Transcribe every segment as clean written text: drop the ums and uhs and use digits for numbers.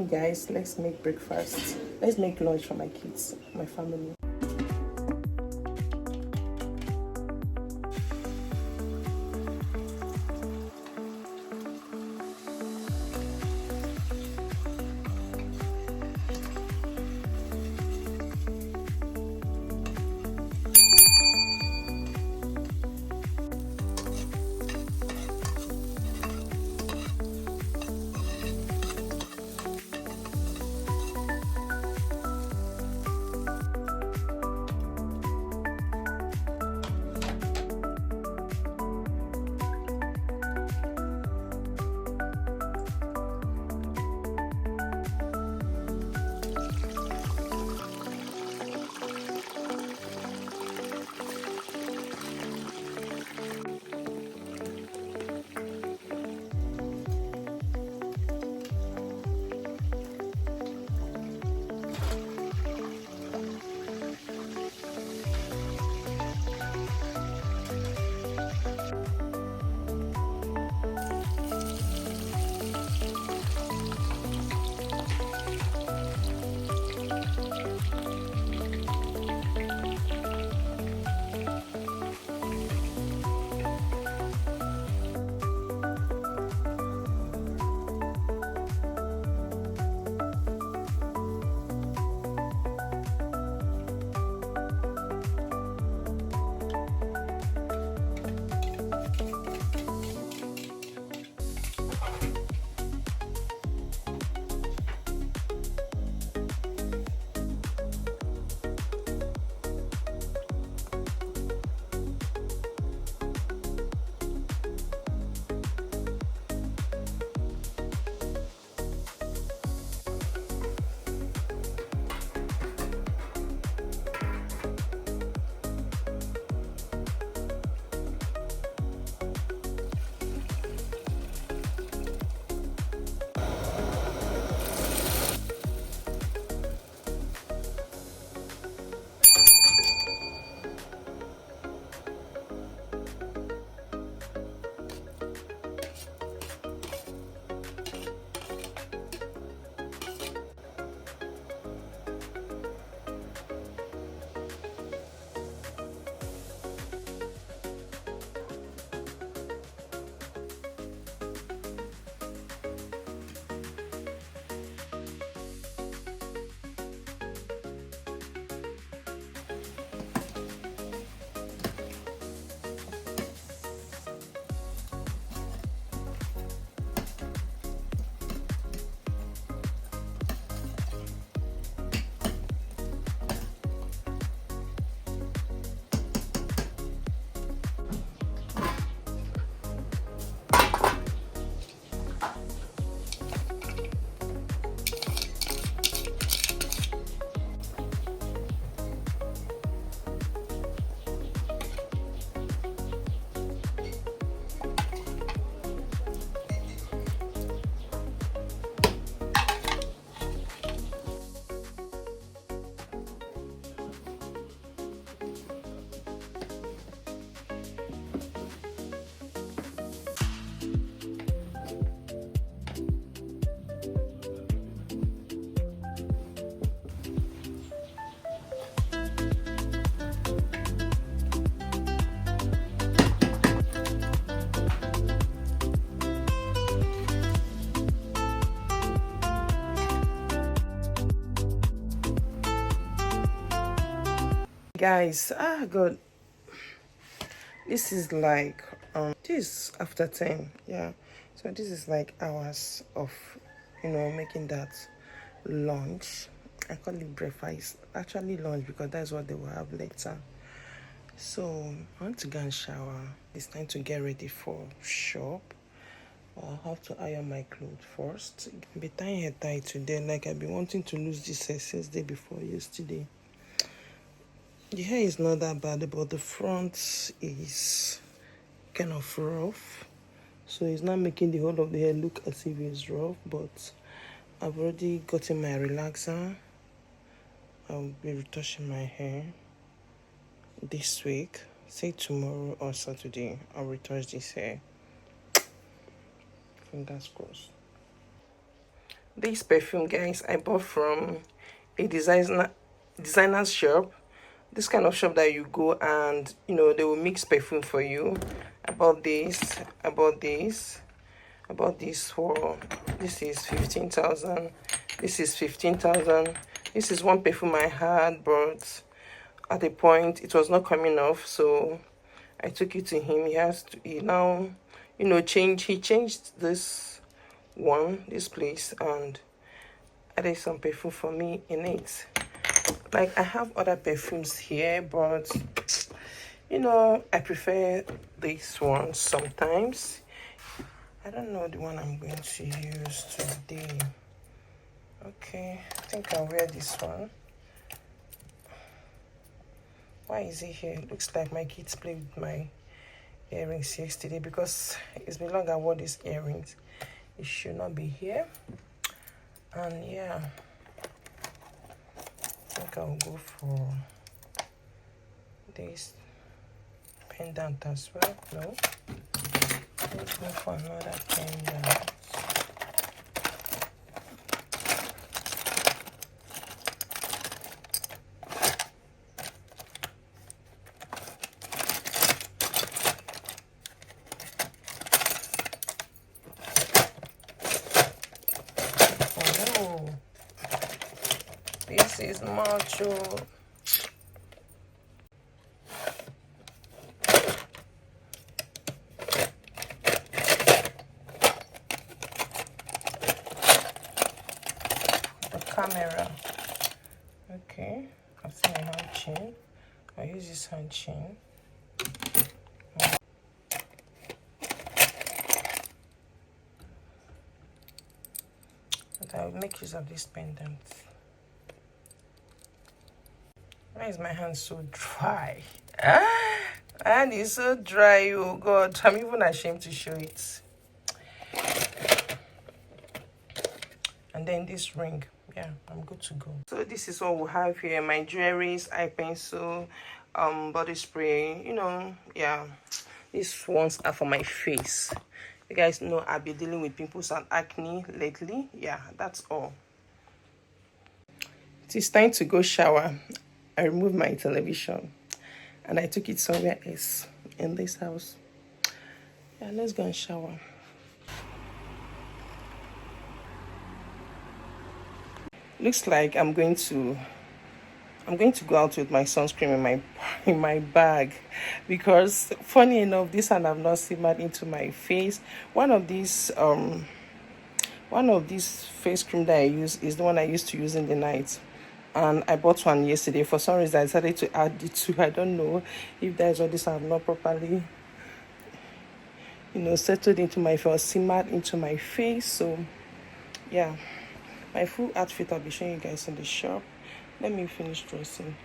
morning, guys. Let's make breakfast. Let's make lunch for my kids, my family. Guys, God, this is like this after 10, yeah. So this is like hours of making that lunch. I call it breakfast, actually lunch, because that's what they will have later. So I want to go and shower. It's time to get ready for shop. I'll have to iron my clothes first. Be tying hair tie today, like I've been wanting to lose this hair since day before yesterday. The hair is not that bad, but the front is kind of rough, so it's not making the whole of the hair look as if it's rough. But I've already gotten my relaxer. I'll be retouching my hair this week. Say tomorrow or Saturday I'll retouch this hair. Fingers crossed. This perfume, guys, I bought from a designer's shop. This kind of shop that you go and they will mix perfume for you. I bought this. For this is 15,000. This is 15,000. This is one perfume I had, but at a point it was not coming off, so I took it to him. He now he changed this place and added some perfume for me in it. Like, I have other perfumes here, but I prefer this one sometimes. I don't know the one I'm going to use today. Okay, I think I'll wear this one. Why is it here? It looks like my kids played with my earrings yesterday, because it's been long I wore these earrings. It should not be here. And yeah, I think I'll go for this pendant as well. No, let's go for another pendant. Oh, this is macho. Camera. Okay, I'll see my hand chain. I'll use this hand chain. But I'll make use of this pendant. Why is my hand so dry? My hand is so dry, oh God. I'm even ashamed to show it. And then this ring. Yeah, I'm good to go. So this is what we have here. My jewelries, eye pencil, body spray, yeah. These ones are for my face. You guys know I've been dealing with pimples and acne lately. Yeah, that's all. It is time to go shower. I removed my television and I took it somewhere else in this house. Yeah, let's go and shower. Looks like I'm going to go out with my sunscreen in my bag, because funny enough, this one I've not simmered into my face. One of these face cream that I use is the one I used to use in the night, and I bought one yesterday. For some reason I decided to add the two. I don't know if that is what this I have not properly settled into my face, simmered into my face. So yeah, my full outfit I'll be showing you guys in the shop. Let me finish dressing.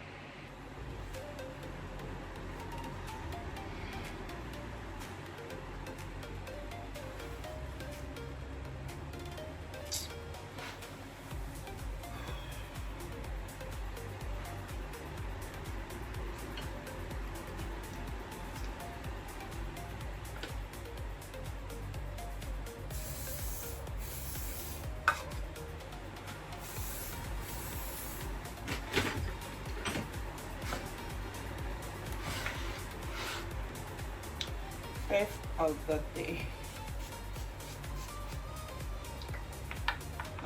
First of the day. I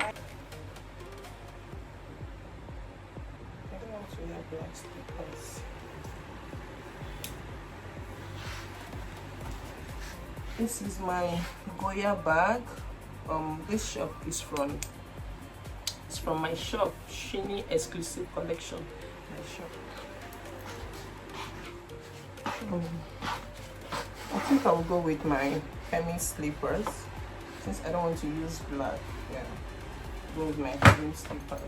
don't want to wear black slippers. This is my Goya bag. This shop is from my shop, Shini Exclusive Collection. My shop. I think I'll go with my Hemi slippers since I don't want to use black. Yeah, go with my Hemi slippers.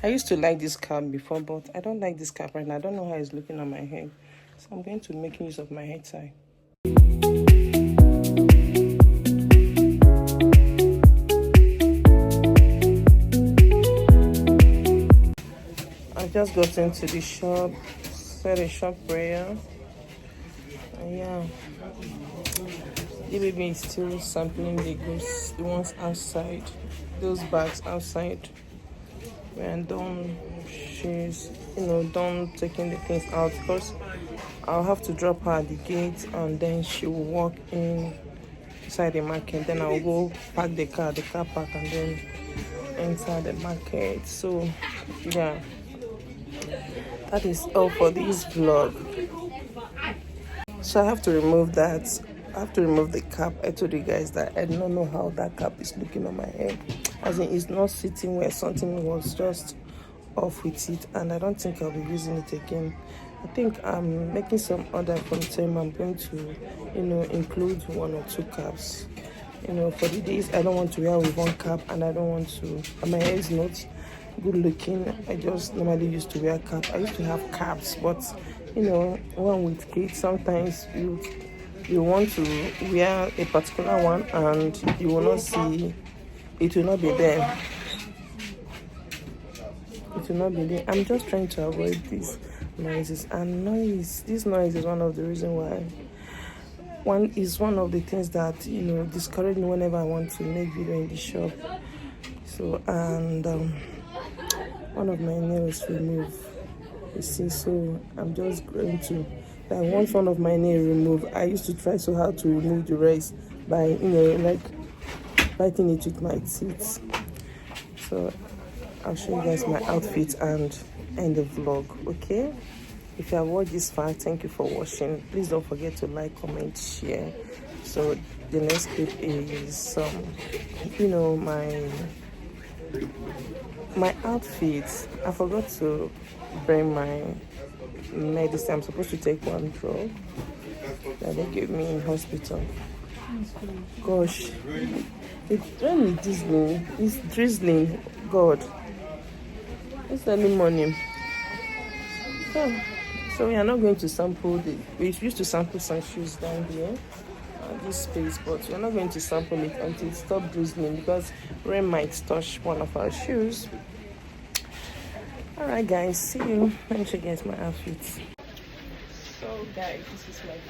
I used to like this cap before, but I don't like this cap right now. I don't know how it's looking on my head, so I'm going to make use of my head tie. I just got into the shop, said a shop prayer. And yeah, the baby is still sampling the goods, the ones outside, those bags outside. When done, she's done taking the things out, because I'll have to drop her at the gate and then she will walk inside the market. Then I'll go park the car park, and then enter the market. So yeah, that is all for this vlog. So I have to remove that. I have to remove the cap. I told you guys that I don't know how that cap is looking on my head. As in, it's not sitting where something was just off with it, and I don't think I'll be using it again. I think I'm making some order from Tim. I'm going to, include 1 or 2 caps. For the days I don't want to wear with 1 cap, and I don't want to. And my hair is not good looking. I just normally used to wear cap. I used to have caps, but one with kids, sometimes you want to wear a particular one and you will not see, it will not be there. It will not be there. I'm just trying to avoid these noises. And this noise is one of the reasons why. One of the things that discourage me whenever I want to make video in the shop. So, and one of my nails removed. You see, so I'm just going to. Once one of my nails removed, I used to try so hard to remove the rest by like biting it with my teeth. So I'll show you guys my outfit and end the vlog. Okay, if you have watched this far, thank you for watching. Please don't forget to like, comment, share. So the next clip is my outfit. I forgot to bring my medicine. I'm supposed to take 1 drug that they gave me in hospital. Gosh, it's really drizzling. It's drizzling. God, it's early morning. So we are not going to sample we used to sample some shoes down here, this space, but we are not going to sample it until it stops drizzling, because rain might touch one of our shoes. Alright guys, see you. Let me show you guys my outfits. So guys, this is my fit.